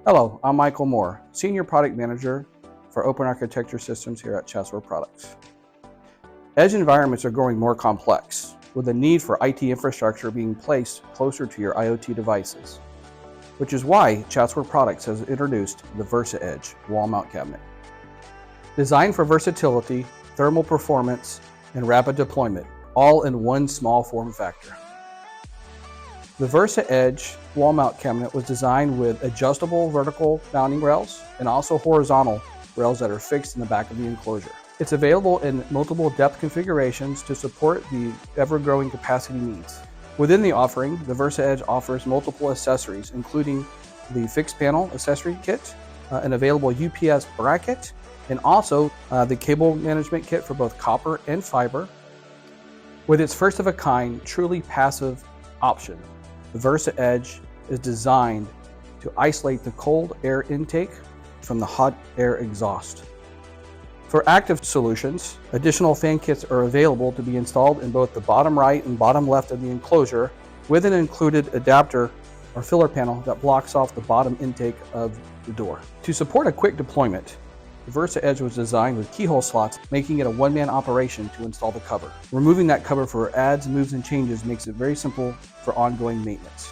Hello, I'm Michael Moore, Senior Product Manager for Open Architecture Systems here at Chatsworth Products. Edge environments are growing more complex, with the need for IT infrastructure being placed closer to your IoT devices, which is why Chatsworth Products has introduced the VersaEdge wall mount cabinet. Designed for versatility, thermal performance, and rapid deployment, all in one small form factor. The VersaEdge wall mount cabinet was designed with adjustable vertical mounting rails and also horizontal rails that are fixed in the back of the enclosure. It's available in multiple depth configurations to support the ever-growing capacity needs. Within the offering, the VersaEdge offers multiple accessories, including the fixed panel accessory kit, an available UPS bracket, and also the cable management kit for both copper and fiber. With its first-of-a-kind, truly passive option, the VersaEdge is designed to isolate the cold air intake from the hot air exhaust. For active solutions, additional fan kits are available to be installed in both the bottom right and bottom left of the enclosure, with an included adapter or filler panel that blocks off the bottom intake of the door. To support a quick deployment, the VersaEdge was designed with keyhole slots, making it a one-man operation to install the cover. Removing that cover for adds, moves, and changes makes it very simple for ongoing maintenance.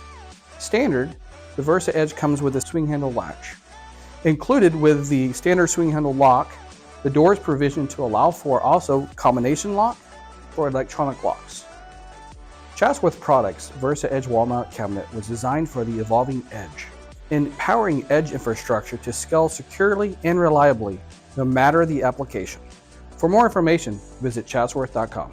Standard, the VersaEdge comes with a swing handle latch. Included with the standard swing handle lock, the door is provisioned to allow for also combination lock or electronic locks. Chatsworth Products' VersaEdge wall mount cabinet was designed for the evolving edge, empowering edge infrastructure to scale securely and reliably, no matter the application. For more information, visit chatsworth.com.